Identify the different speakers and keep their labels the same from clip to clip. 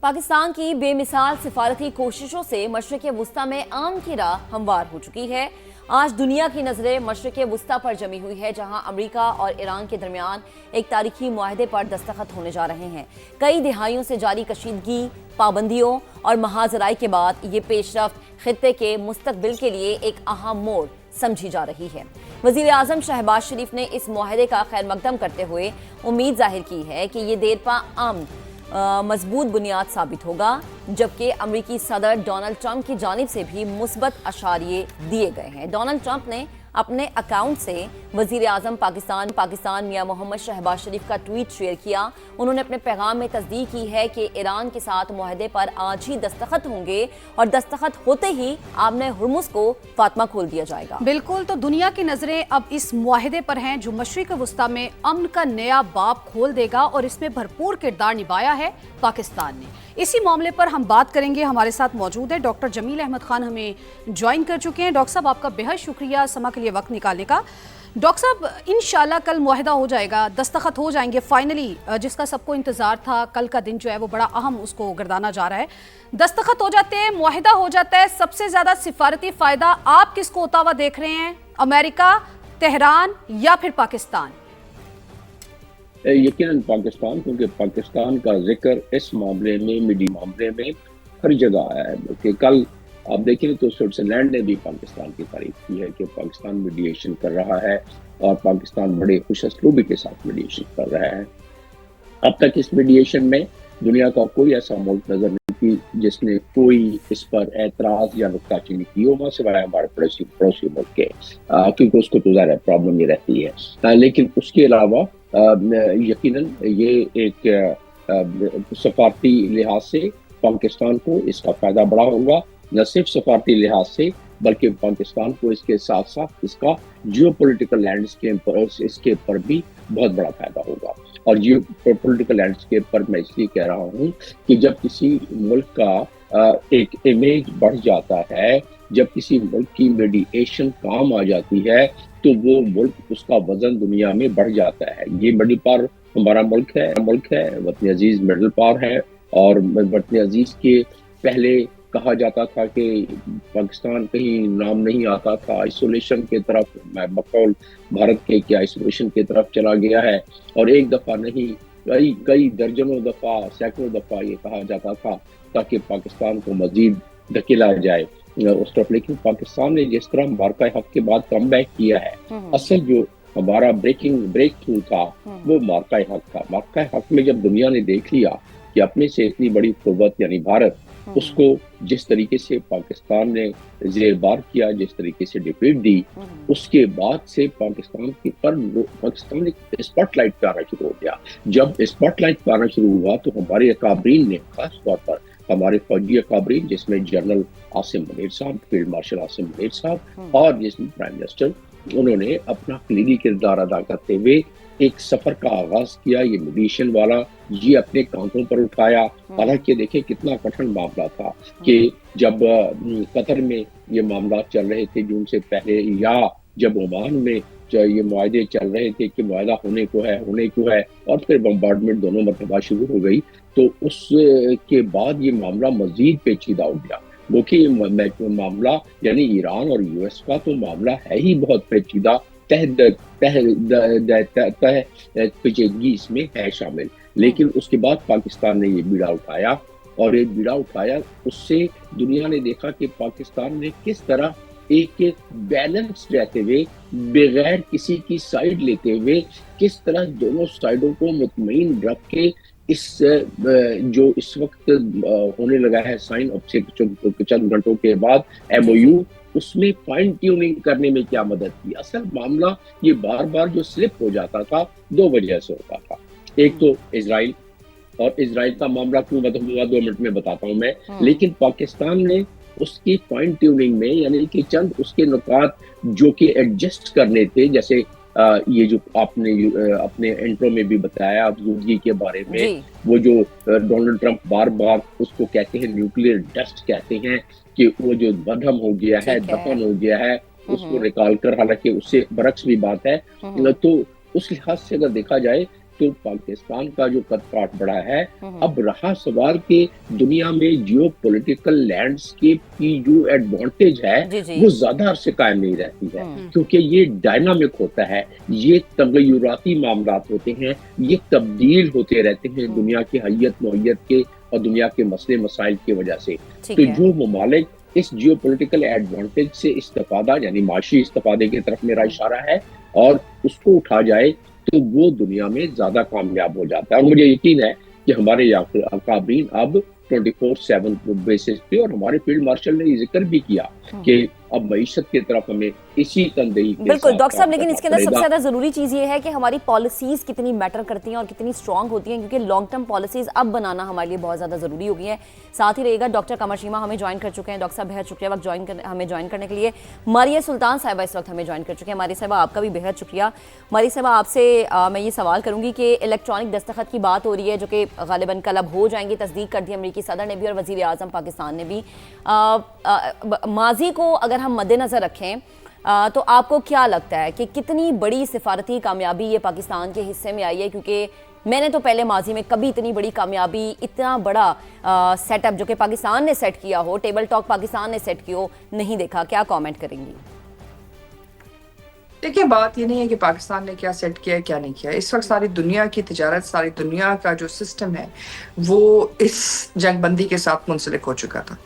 Speaker 1: पाकिस्तान की बेमिसाल सिफारती कोशिशों से मशरिक़ वुस्ता में अमन की राह हमवार हो चुकी है। आज दुनिया की नज़रें मशरिक़ वुस्ता पर जमी हुई है, जहां अमरीका और ईरान के दरमियान एक तारीखी मुआहदे पर दस्तखत होने जा रहे हैं। कई दिहाइयों से जारी कशीदगी, पाबंदियों और महाजराई के बाद ये पेशरफ्त खित्ते के मुस्तकबिल के लिए एक अहम मोड़ समझी जा रही है। वज़ीर आज़म शहबाज शरीफ ने इस मुआहदे का खैर मकदम करते हुए उम्मीद जाहिर की है कि ये देरपा मजबूत बुनियाद साबित होगा, जबकि अमरीकी सदर डोनाल्ड ट्रंप की जानिब से भी मुस्बत अशारिये दिए गए हैं। डोनाल्ड ट्रंप ने अपने अकाउंट से वज़ीर आज़म पाकिस्तान मियां मोहम्मद शहबाज शरीफ का ट्वीट शेयर किया। उन्होंने अपने पैगाम में तस्दीक की है कि ईरान के साथ मुआहदे पर आज ही दस्तखत होंगे और दस्तखत होते ही आबने हुर्मुज़ को फातमा खोल दिया जाएगा।
Speaker 2: बिल्कुल, तो दुनिया की नजरें अब इस मुआहदे पर हैं जो मशरिक़ वुस्ता में अमन का नया बाब खोल देगा, और इसमें भरपूर किरदार निभाया है पाकिस्तान ने। इसी मामले पर हम बात करेंगे। हमारे साथ मौजूद है डॉक्टर जमील अहमद खान, हमें ज्वाइन कर चुके हैं। डॉक्टर साहब, आपका बेहद शुक्रिया समा के लिए वक्त निकालने का। डॉक्टर साहब, इंशाल्लाह कल मुआहदा हो जाएगा, दस्तखत हो जाएंगे फाइनली, जिसका सबको इंतजार था। कल का दिन जो है वो बड़ा अहम उसको गर्दाना जा रहा है। दस्तखत हो जाते हैं, मुआहदा हो जाता है, सबसे ज्यादा सिफारती फायदा आप किसको होता हुआ देख रहे हैं, अमेरिका, तेहरान या फिर पाकिस्तान?
Speaker 3: यकीनन पाकिस्तान, क्योंकि पाकिस्तान का जिक्र इस मामले में, मीडिया मामले में हर जगह आया है। कि कल आप देखें तो स्विट्जरलैंड ने भी पाकिस्तान की तारीफ की है कि पाकिस्तान मीडिएशन कर रहा है और पाकिस्तान बड़े खुश असलूबी के साथ मीडिएशन कर रहा है। अब तक इस मीडिएशन में दुनिया का कोई ऐसा मुल्क नजर नहीं की जिसने कोई इस पर एतराज या नुक्ताचीनी की हो, सिवाय हमारे पड़ोसी मुल्क के, क्योंकि उसको तो ज़्यादा प्रॉब्लम ही रहती है। लेकिन उसके अलावा यकीनन ये एक सफारती लिहाज से पाकिस्तान को इसका फायदा बड़ा होगा। न सिर्फ सफारती लिहाज से, बल्कि पाकिस्तान को इसके साथ साथ इसका जियोपॉलिटिकल लैंडस्केप पर, इसके पर भी बहुत बड़ा फायदा होगा। और जियोपॉलिटिकल लैंडस्केप पर मैं इसलिए कह रहा हूँ कि जब किसी मुल्क का एक इमेज बढ़ जाता है, जब किसी मुल्क की मीडिएशन काम आ जाती है, तो वो मुल्क, उसका वजन दुनिया में बढ़ जाता है। ये मिडिल पावर हमारा मुल्क है, वतन अजीज मिडिल पावर है। और वतन अजीज के पहले कहा जाता था कि पाकिस्तान कहीं नाम नहीं आता था, आइसोलेशन की तरफ, मैं बकौल भारत के क्या आइसोलेशन की तरफ चला गया है। और एक दफ़ा नहीं, कई दर्जनों दफ़ा, सैकड़ों दफ़ा ये कहा जाता था ताकि पाकिस्तान को मजीद धकेला जाए उस तरफ। लेकिन पाकिस्तान ने जिस तरह मार्का हक के बाद कम बैक किया है, असल जो हमारा ब्रेक थ्रू था वो मार्का हक था। मार्का हक में जब दुनिया ने देख लिया कि अपने से इतनी बड़ी कुव्वत यानी भारत, उसको जिस तरीके से पाकिस्तान ने जेरबार किया, जिस तरीके से डिफीट दी, उसके बाद से पाकिस्तान ने स्पॉटलाइट पे आना शुरू हो गया। जब स्पॉटलाइट पे आना शुरू हुआ तो हमारे अकाबरीन ने, खास तौर पर हमारे फौजी अकाबरीन, जिसमें जनरल आसिम मुनीर साहब, फील्ड मार्शल आसिम मुनीर साहब और जिसमें प्राइम मिनिस्टर, उन्होंने अपना कलीदी किरदार अदा करते हुए एक सफर का आगाज किया, ये मीडिएशन वाला, ये अपने कांधों पर उठाया। हालांकि देखें कितना कठिन मामला था कि जब कतर में ये मामला चल रहे थे जून से पहले, या जब ओमान में ये मुआहदे चल रहे थे कि मुआहदा होने को है, और फिर बम्बार्डमेंट दोनों मरतबा शुरू हो गई, तो उसके बाद ये मामला मजीद पेचीदा हो गया। क्योंकि मामला यानी ईरान और यूएस का तो मामला है ही बहुत पेचीदा, पेचीदगी इसमें है शामिल। लेकिन उसके बाद पाकिस्तान ने ये बीड़ा उठाया, और ये बीड़ा उठाया, उससे दुनिया ने देखा कि पाकिस्तान ने किस तरह एक बैलेंस रहते हुए, बगैर किसी की साइड लेते हुए, किस तरह दोनों साइडों को मुतमईन रख के इस जो इस वक्त होने लगा है साइन, अब से चंद घंटों के बाद MOU, उसमें फाइन ट्यूनिंग करने में क्या मदद की। असल मामला ये बार बार जो स्लिप हो जाता था, दो वजह से होता था। एक तो इजराइल, और इजराइल का मामला क्यों खत्म हुआ 2 मिनट में बताता हूँ मैं। लेकिन पाकिस्तान ने उसकी फाइन ट्यूनिंग में, यानी कि चंद उसके नुकात जो कि एडजस्ट करने थे, जैसे ये जो आपने अपने इंट्रो में भी बताया अफजूदगी के बारे में, वो जो डोनाल्ड ट्रंप बार बार उसको कहते हैं न्यूक्लियर डस्ट कहते हैं, कि वो जो बदहम हो गया है, दफन हो गया है, उसको निकाल कर, हालांकि उससे बरक्स भी बात है। तो उस लिहाज से अगर देखा जाए तो पाकिस्तान का जो कद काट बढ़ा है, अब रहा सवाल कि दुनिया में जियो पॉलिटिकल लैंडस्केप की जो एडवांटेज है वो ज्यादा अरसे कायम नहीं रहती है, क्योंकि ये डायनामिक होता है, ये तगयुराती मामलात होते हैं, ये तब्दील होते रहते हैं दुनिया की हैयत नौयत के और दुनिया के मसले मसाइल की वजह से। तो जो ममालिक इस जियो पॉलिटिकल एडवांटेज से इस्तेफादा यानी माशी इस्तेफादे की तरफ मेरा इशारा है और उसको उठा जाए तो वो दुनिया में ज्यादा कामयाब हो जाता है। और मुझे यकीन है कि हमारे अकाबरीन अब 24/7 बेसिस पे, और हमारे फील्ड मार्शल ने जिक्र भी किया कि अब मईशत की तरफ हमें इसी तंदेही के
Speaker 1: बिल्कुल
Speaker 3: साथ
Speaker 1: डॉक्टर साहब, लेकिन
Speaker 3: काम
Speaker 1: इसके अंदर
Speaker 3: करना
Speaker 1: सबसे
Speaker 3: पड़ेगा।
Speaker 1: ज्यादा जरूरी चीज ये है कि हमारी पॉलिसीज कितनी मैटर करती हैं और कितनी स्ट्रांग होती हैं, क्योंकि लॉन्ग टर्म पॉलिसीज अब बनाना हमारे लिए बहुत ज्यादा जरूरी हो गई है। साथ ही रहेगा डॉक्टर कमर शीमा हमें ज्वाइन कर चुके हैं। डॉक्टर साहब बेहद शुक्रिया वक्त हमें ज्वाइन करने के लिए। मारिया सुल्तान साहिबा इस वक्त हमें ज्वाइन कर चुके हैं। मारिया साहिबा आपका भी बेहद शुक्रिया। मारिया साहिबा आपसे मैं ये सवाल करूंगी कि इलेक्ट्रॉनिक दस्तखत की बात हो रही है जो कि गालिबन कल अब हो जाएंगी, तस्दीक कर दी अमरीकी सदर ने भी और वजीर आजम पाकिस्तान ने भी। माजी को अगर हम मद्देनजर रखें तो आपको क्या लगता है कि कितनी बड़ी सिफारती कामयाबी ये पाकिस्तान के हिस्से में आई है? क्योंकि मैंने तो पहले माजी में कभी इतनी बड़ी कामयाबी, इतना बड़ा सेटअप जो कि पाकिस्तान ने सेट किया हो, टेबल टॉक पाकिस्तान ने सेट किया हो, नहीं देखा। क्या कमेंट करेंगी?
Speaker 4: देखिए, बात ये नहीं है कि पाकिस्तान ने क्या सेट किया है क्या नहीं किया। इस वक्त सारी दुनिया की तिजारत, सारी दुनिया का जो सिस्टम है वो इस जंगबंदी के साथ मुंसलिक हो चुका था।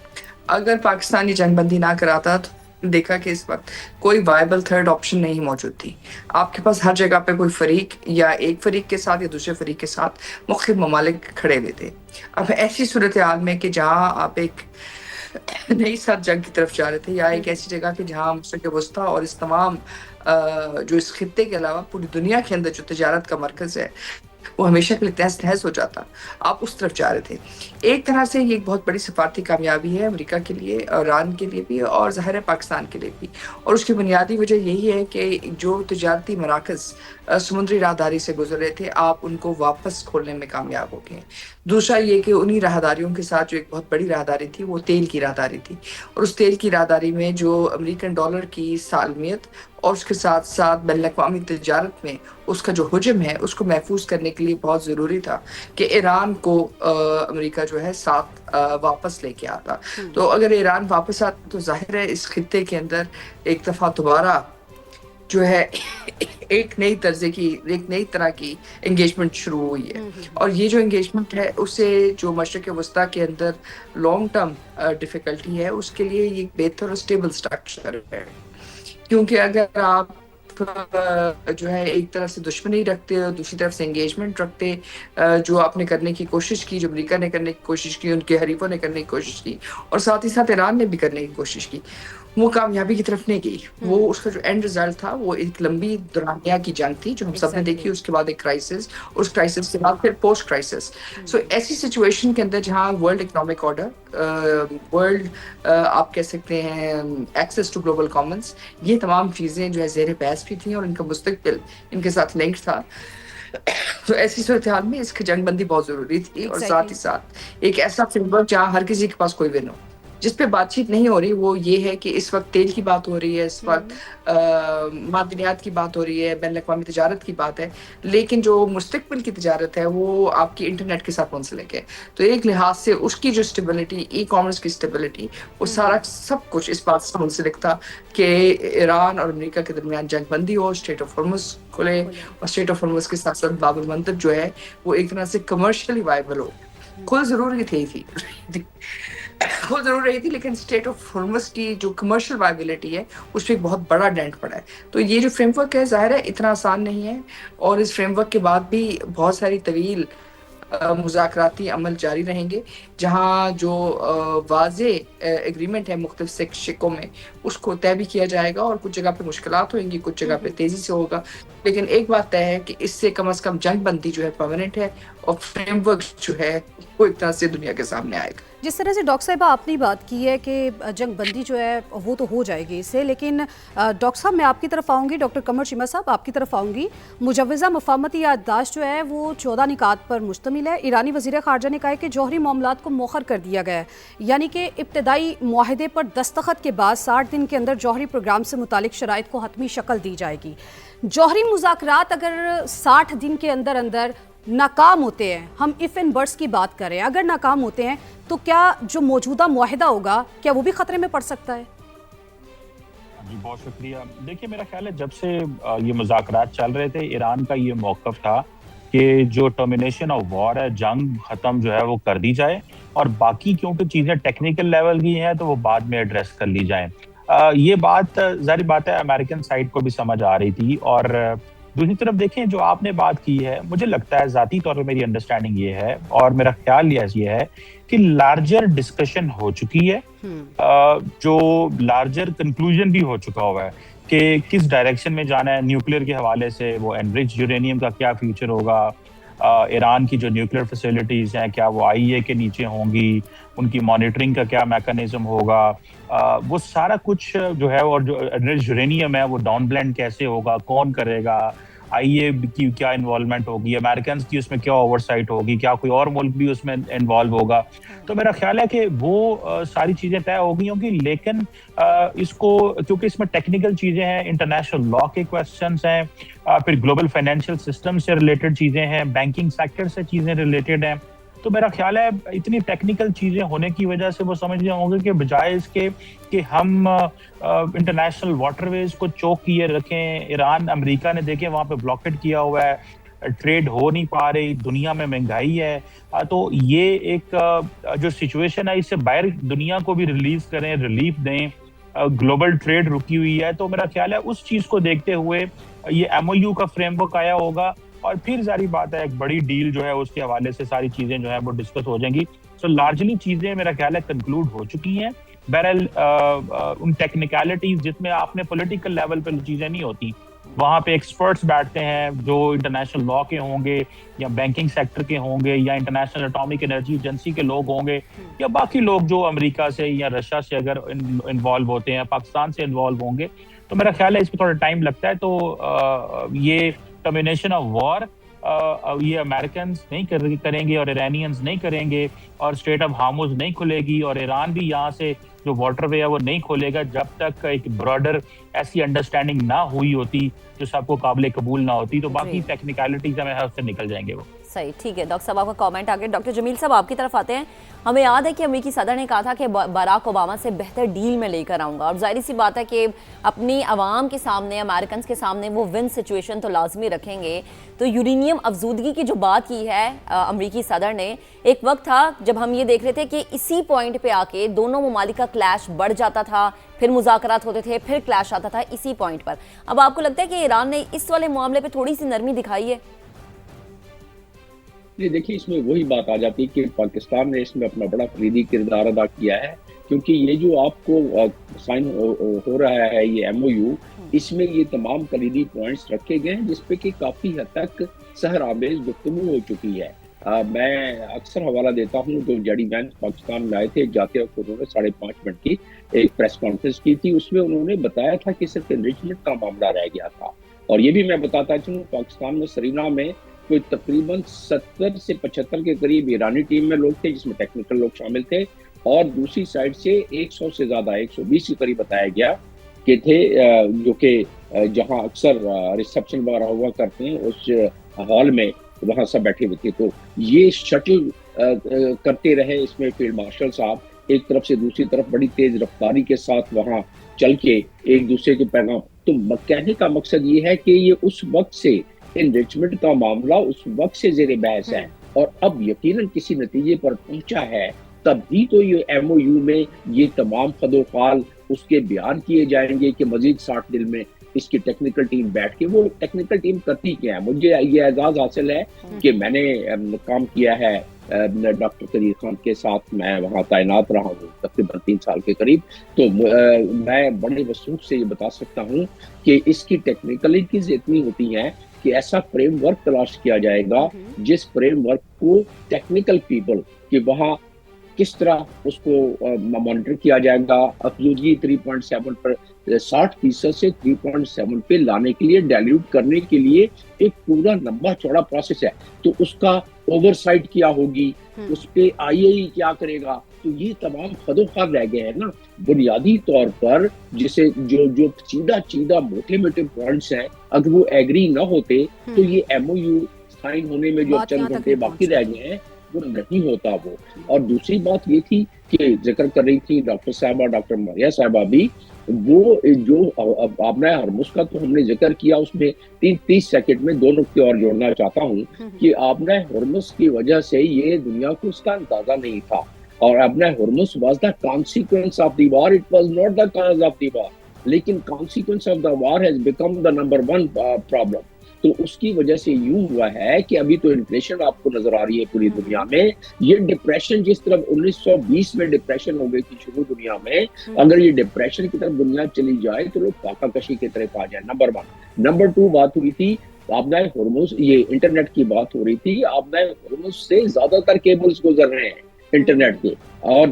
Speaker 4: अगर पाकिस्तान ये जंगबंदी ना कराता तो देखा कि इस वक्त कोई वायबल थर्ड ऑप्शन नहीं मौजूद थी। आपके पास हर जगह पे कोई फरीक या एक फरीक के साथ या दूसरे फरीक के साथ मुख्तलिफ ममालिक खड़े हुए थे। अब ऐसी सूरत हाल में कि जहाँ आप एक नई साथ जंग की तरफ जा रहे थे, या एक ऐसी जगह कि जहाँ मशरिक़ वस्ता और इस तमाम जो इस खित्ते के अलावा पूरी दुनिया के अंदर जो तिजारत का मरकज़ है वो हमेशा के लिए तहस नहस हो जाता, आप उस तरफ जा रहे थे। एक तरह से ये एक बहुत बड़ी सफारती कामयाबी है अमेरिका के लिए, ईरान के लिए भी और ज़ाहिर है पाकिस्तान के लिए भी। और उसकी बुनियादी वजह यही है कि जो तिजारती मराकज़ समुद्री राहदारी से गुजर रहे थे, आप उनको वापस खोलने में कामयाब हो गए। दूसरा ये कि उन्हीं राहदारियों के साथ जो एक बहुत बड़ी राहदारी थी वो तेल की राहदारी थी, और उस तेल की राहदारी में जो अमेरिकन डॉलर की सालमियत और उसके साथ साथ बैनुल-अक़वामी तिजारत में उसका जो हुजम है उसको महफूज करने के लिए बहुत ज़रूरी था कि ईरान को अमेरिका जो है साथ वापस लेके आता। तो अगर ईरान वापस आता तो जाहिर है इस खित्ते के अंदर एक दफ़ा दोबारा जो है एक नई तरह की एंगेजमेंट शुरू हुई है। और ये जो एंगेजमेंट है उसे जो मशरिक़ वस्ता के अंदर लॉन्ग टर्म डिफ़िकल्टी है उसके लिए ये बेहतर और स्टेबल स्ट्रक्चर है। क्योंकि अगर आप जो है एक तरफ से दुश्मनी रखते हो, दूसरी तरफ से एंगेजमेंट रखते, जो आपने करने की कोशिश की, जो अमेरिका ने करने की कोशिश की, उनके हरीफों ने करने की कोशिश की और साथ ही साथ ईरान ने भी करने की कोशिश की, वो कामयाबी की तरफ नहीं गई। वो उसका जो एंड रिजल्ट था वो एक लंबी दुरानिया की जंग थी जो हम सब ने देखी। उसके बाद एक क्राइसिस, उस क्राइसिस के बाद फिर पोस्ट क्राइसिस। सो ऐसी सिचुएशन के अंदर जहाँ वर्ल्ड इकोनॉमिक ऑर्डर, वर्ल्ड आप कह सकते हैं एक्सेस टू ग्लोबल कॉमन्स, ये तमाम चीज़ें जो है ज़ेर बहस भी थी और इनका मुस्तकबिल इनके साथ लिंक था। तो ऐसी सूरत हाल में इसकी जंगबंदी बहुत ज़रूरी थी। और साथ ही साथ एक ऐसा फ्रेमवर्क जहाँ हर किसी के पास कोई विन हो। जिस पे बातचीत नहीं हो रही वो ये है कि इस वक्त तेल की बात हो रही है, इस वक्त मादनियात की बात हो रही है, बैनुल-अक़वामी तिजारत की बात है, लेकिन जो मुस्तक़बिल की तिजारत है वो आपकी इंटरनेट के साथ मुंसलिक है। तो एक लिहाज से उसकी जो स्टेबिलिटी, ई कॉमर्स की स्टेबिलिटी, वो सारा सब कुछ इस बात से मुंसलिक था कि ईरान और अमेरिका के दरमियान जंगबंदी हो, स्ट्रेट ऑफ हॉर्मुज़ खुले और स्ट्रेट ऑफ हॉर्मुज़ के साथ साथ बाब अल मंदब जो है वो एक तरह से कमर्शियली वायबल हो। खुद ज़रूरी थी वो जरूर रही थी, लेकिन स्टेट ऑफ हॉर्मुज़ की जो कमर्शियल वायबिलिटी है उस पर एक बहुत बड़ा डेंट पड़ा है। तो ये जो फ्रेमवर्क है ज़ाहिर है इतना आसान नहीं है, और इस फ्रेमवर्क के बाद भी बहुत सारी तवील मुज़ाकराती अमल जारी रहेंगे, जहाँ जो वाज़े एग्रीमेंट है मुख्तलिफ शिकों में उसको तय भी किया जाएगा, और कुछ जगह पे मुश्किलात होंगी, कुछ जगह पे तेज़ी से होगा। लेकिन एक बात तय है कि इससे कम से कम जंगबंदी जो है परमानेंट है और फ्रेमवर्क जो है वो एक तरह से दुनिया के सामने आएगा।
Speaker 2: जिस तरह से डॉक्टर साहिबा आपने बात की है कि जंगबंदी जो है वो तो हो जाएगी इससे, लेकिन डॉक्टर साहब मैं आपकी तरफ आऊँगी, डॉक्टर कमर शीमा साहब आपकी तरफ आऊँगी। मुजव्वज़ा मफ़ाहमती याददाश्त जो है वो 14 निकात पर मुश्तमिल है। ईरानी वज़ीर ख़ारजा ने कहा है कि जौहरी मामलात को मौखर कर दिया गया है, यानी कि इब्तदाई मुआहदे पर दस्तखत के बाद 60 दिन के अंदर जौहरी प्रोग्राम से मुतालिक शराइत को हतमी शक्ल दी जाएगी। जौहरी मुज़ाकरात अगर 60 दिन के अंदर अंदर नाकाम होते हैं, हम इफ़ एंड बट्स की बात करें, अगर नाकाम होते हैं तो क्या जो मौजूदा मुआहिदा होगा क्या वो भी खतरे में पड़ सकता है?
Speaker 5: जी बहुत शुक्रिया। देखिए मेरा ख्याल है जब से ये मुज़ाकरात चल रहे थे, ईरान का ये मौक़िफ़ था कि जो टर्मिनेशन ऑफ वॉर है, जंग ख़त्म जो है वो कर दी जाए, और बाकी क्योंकि चीज़ें टेक्निकल लेवल की हैं तो वो बाद में एड्रेस कर ली जाएँ। ये बात ज़ाहिर बात है अमेरिकन साइड को भी समझ आ रही थी। और दूसरी तरफ देखें जो आपने बात की है, मुझे लगता है ज़ाती तौर पे मेरी अंडरस्टैंडिंग ये है और मेरा ख्याल ये है कि लार्जर डिस्कशन हो चुकी है, जो लार्जर कंक्लूजन भी हो चुका हुआ है कि किस डायरेक्शन में जाना है न्यूक्लियर के हवाले से, वो एनरिच्ड यूरेनियम का क्या फ्यूचर होगा, ईरान की जो न्यूक्लियर फैसिलिटीज़ हैं क्या वो आईईए के नीचे होंगी, उनकी मॉनिटरिंग का क्या मैकेनिज्म होगा, वो सारा कुछ जो है, और जो एनरिच्ड यूरेनियम है वो डाउन ब्लेंड कैसे होगा, कौन करेगा, आईईए की क्या इन्वॉल्वमेंट होगी, अमेरिकन की उसमें क्या ओवरसाइट होगी, क्या कोई और मुल्क भी उसमें इन्वॉल्व होगा। तो मेरा ख्याल है कि वो सारी चीज़ें तय हो गई होंगी, लेकिन इसको क्योंकि इसमें टेक्निकल चीज़ें हैं, इंटरनेशनल लॉ के क्वेश्चंस हैं, फिर ग्लोबल फाइनेंशियल सिस्टम से रिलेटेड चीज़ें हैं, बैंकिंग सेक्टर से चीज़ें रिलेटेड हैं, तो मेरा ख्याल है इतनी टेक्निकल चीज़ें होने की वजह से वो समझ रहे होंगे कि बजाय इसके कि हम इंटरनेशनल वाटरवेज को चोक किए रखें, ईरान अमेरिका ने देखे वहाँ पे ब्लॉकेट किया हुआ है, ट्रेड हो नहीं पा रही, दुनिया में महंगाई है, तो ये एक जो सिचुएशन है इससे बाहर दुनिया को भी रिलीज करें, रिलीफ दें, ग्लोबल ट्रेड रुकी हुई है। तो मेरा ख्याल है उस चीज़ को देखते हुए ये एमओयू का फ्रेमवर्क आया होगा, और फिर जारी बात है एक बड़ी डील जो है उसके हवाले से सारी चीज़ें जो है वो डिस्कस हो जाएंगी। सो लार्जली चीज़ें मेरा ख्याल है कंक्लूड हो चुकी हैं। बहरहाल उन टेक्निकलिटीज जिसमें आपने पॉलिटिकल लेवल पे चीज़ें नहीं होती, वहाँ पे एक्सपर्ट्स बैठते हैं जो इंटरनेशनल लॉ के होंगे या बैंकिंग सेक्टर के होंगे या इंटरनेशनल एटॉमिक एनर्जी एजेंसी के लोग होंगे या बाकी लोग जो अमेरिका से या रशिया से अगर इन्वॉल्व होते हैं, पाकिस्तान से इन्वॉल्व होंगे। तो मेरा ख्याल है इसमें थोड़ा टाइम लगता है। तो ये टर्मिनेशन ऑफ वॉर ये अमेरिकन नहीं करेंगे और ईरानियंस नहीं करेंगे, और स्ट्रेट ऑफ हार्मुज नहीं खुलेगी, और ईरान भी यहाँ से जो वाटरवे है वो नहीं खोलेगा जब तक एक ब्रॉडर ऐसी अंडरस्टैंडिंग ना हुई होती जो सबको काबिल कबूल ना होती। तो बाकी टेक्निकलिटीज हमें हाथ से निकल जाएंगे वो।
Speaker 1: सही, ठीक है। डॉक्टर साहब आपका कमेंट आ गया। डॉक्टर जमील साहब आपकी तरफ आते हैं। हमें याद है कि अमेरिकी सदर ने कहा था कि बराक ओबामा से बेहतर डील में लेकर आऊँगा, और जाहिर सी बात है कि अपनी आवाम के सामने, अमेरिकन के सामने वो विन सिचुएशन तो लाजमी रखेंगे। तो यूरेनियम अफजूदगी की जो बात की है अमेरिकी सदर ने, एक वक्त था जब हम ये देख रहे थे कि इसी पॉइंट पे आके दोनों ममालिक का क्लैश बढ़ जाता था, फिर मुज़ाकरात होते थे, फिर क्लैश आता था इसी पॉइंट पर। अब आपको लगता है कि ईरान ने इस वाले मामले पे थोड़ी सी नरमी दिखाई है?
Speaker 3: ये देखिए इसमें वही बात आ जाती है कि पाकिस्तान ने इसमें अपना बड़ा कलीदी किरदार अदा किया है, क्योंकि ये जो आपको साइन हो रहा है ये एमओयू, इसमें ये तमाम कलीदी पॉइंट्स रखे गए हैं जिसपे कि काफी हद तक सहरामेज गुफ्तगू हो चुकी है। मैं अक्सर हवाला देता हूँ, जो जेडी वैंस पाकिस्तान में आए थे, जाते वक्त उन्होंने 5.5 मिनट की एक प्रेस कॉन्फ्रेंस की थी, उसमें उन्होंने बताया था कि सिर्फ एनरिचमेंट का मामला रह गया था। और ये भी मैं बताता चलूँ, पाकिस्तान में सरीना में कोई तकरीबन 70 से 75 के करीब ईरानी टीम में लोग थे, जिसमें टेक्निकल लोग शामिल थे, और दूसरी साइड से 100 से ज्यादा 120 के करीब बताया गया कि थे, जो कि जहां अक्सर रिसेप्शन वगैरह हुआ करते हैं उस हॉल में, वहां सब बैठे हुए थे। तो ये शटल करते रहे, इसमें फील्ड मार्शल साहब एक तरफ से दूसरी तरफ बड़ी तेज रफ्तारी के साथ वहां चल के एक दूसरे के पैगाम। तो कहने का मकसद ये है कि ये उस वक्त से एनरिचमेंट का मामला उस वक्त से जेर बहस है, और अब यकीनन किसी नतीजे पर पहुंचा है, तभी तो ये एमओयू में ये तमाम खदोखाल उसके बयान किए जाएंगे कि मजीद 60 दिन में इसकी टेक्निकल टीम बैठ के, वो टेक्निकल टीम करती क्या है। मुझे ये एजाज हासिल है कि मैंने काम किया है डॉक्टर करीर खान के साथ, मैं वहाँ तैनात रहा हूँ तकरीबन 3 साल के करीब। तो मैं बड़े वसूख से ये बता सकता हूँ कि इसकी टेक्निकलिटीज इतनी होती हैं कि ऐसा फ्रेमवर्क तलाश किया जाएगा जिस फ्रेमवर्क को टेक्निकल पीपल कि वहाँ किस तरह उसको मॉनिटर किया जाएगा, अफजूदगी 3.7 पर 60% से 3.7 पे लाने के लिए, डाइल्यूट करने के लिए एक पूरा लंबा चौड़ा प्रोसेस है। तो उसका ओवरसाइट क्या होगी, उस पे आईएई क्या करेगा, تو یہ تمام خد و خواہ رہ گئے ہیں نا بنیادی طور پر، جسے جو چیدہ موٹے موٹے پوائنٹس ہیں، اگر وہ ایگری نہ ہوتے تو یہ ایم او یو سائن ہونے میں جو چند گھنٹے باقی رہ گئے ہیں وہ نہیں ہوتا وہ۔ اور دوسری بات یہ تھی کہ ذکر کر رہی تھی ڈاکٹر صاحبہ، ڈاکٹر ماریہ صاحبہ بھی، وہ جو آبنہ ہرمز کا تو ہم نے ذکر کیا، اس میں 30 سیکنڈ میں 2 نقطے اور جوڑنا چاہتا ہوں کہ آبنہ ہرمز کی وجہ سے یہ دنیا کو اس کا اندازہ نہیں تھا، اور آبنہ Hormuz was the consequence of the war, it was not the cause of the war، لیکن consequence of the war has become the number one problem۔ تو اس کی وجہ سے یوں ہوا ہے کہ ابھی تو انفلیشن آپ کو نظر آ رہی ہے پوری دنیا میں، یہ ڈپریشن جس طرح 1920 میں ڈپریشن ہو گئی تھی شروع دنیا میں، اگر یہ ڈپریشن کی طرف دنیا چلی جائے تو لوگ فاقہ کشی کی طرف آ جائیں، نمبر 1۔ نمبر 2 بات ہوئی تھی آبنہ ہرمز، یہ انٹرنیٹ کی بات ہو رہی تھی، آبنہ ہرمز سے زیادہ تر کیبلز گزر رہے ہیں انٹرنیٹ کے، اور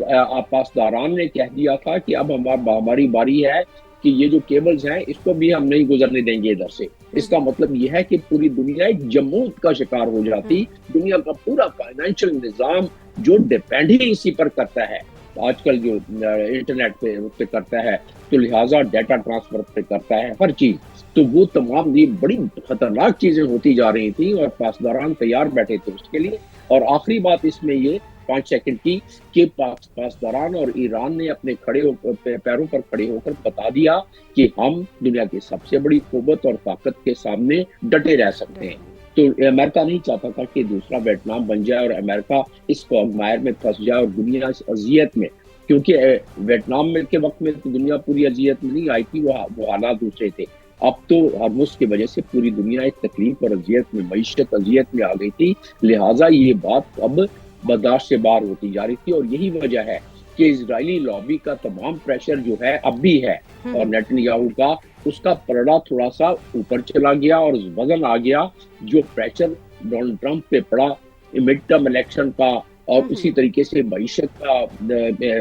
Speaker 3: پاسداران نے کہہ دیا تھا کہ اب ہماری باری ہے کہ یہ جو کیبلز ہیں اس کو بھی ہم نہیں گزرنے دیں گے ادھر سے۔ اس کا مطلب یہ ہے کہ پوری دنیا ایک جمود کا شکار ہو جاتی، دنیا کا پورا فائنینشیل نظام جو ڈیپینڈ ہی اسی پر کرتا ہے آج کل، جو انٹرنیٹ پہ کرتا ہے، تو لہٰذا ڈیٹا ٹرانسفر پہ کرتا ہے ہر چیز، تو وہ تمام یہ بڑی خطرناک چیزیں ہوتی جا رہی تھیں اور پاسداران تیار بیٹھے تھے اس کے لیے۔ اور آخری بات اس میں یہ 5 سیکنڈ کی کہ پاسداران اور ایران نے اپنے پیروں پر کھڑے ہو کر بتا دیا کہ ہم دنیا کی سب سے بڑی قوت اور طاقت کے سامنے ڈٹے رہ سکتے ہیں۔ تو امریکہ نہیں چاہتا تھا کہ دوسرا ویتنام بن جائے اور امریکہ اس کوگمائر میں پھنس جائے اور دنیا اس اذیت میں، کیونکہ ویتنام میں کے وقت میں تو دنیا پوری اذیت میں نہیں آئی تھی، وہ حالات دوسرے تھے۔ اب تو ہرمز کی وجہ سے پوری دنیا ایک تکلیف اور اذیت میں، معیشت اذیت میں آ گئی تھی، لہٰذا یہ بات اب برداشت سے باہر ہوتی جا رہی تھی، اور یہی وجہ ہے کہ اسرائیلی لابی کا تمام پریشر جو ہے اب بھی ہے، اور نیتن یاہو کا اس کا پلڑا تھوڑا سا اوپر چلا گیا اور وزن آ گیا جو پریشر ڈونلڈ ٹرمپ پہ پڑا مڈ ٹرم الیکشن کا، اور اسی طریقے سے معیشت کا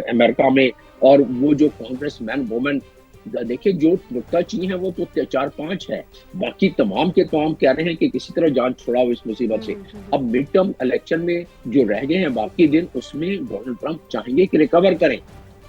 Speaker 3: امریکہ میں، اور وہ جو کانگریس مین وومن، دیکھیں جو نکتہ چین ہے وہ تو 4-5 ہے، باقی تمام کے تمام کہہ رہے ہیں کہ کسی طرح جان چھڑاؤ اس مصیبت سے۔ اب مڈ ٹرم الیکشن میں جو رہ گئے ہیں باقی دن، اس میں ڈونلڈ ٹرمپ چاہیں گے کہ ریکور کریں،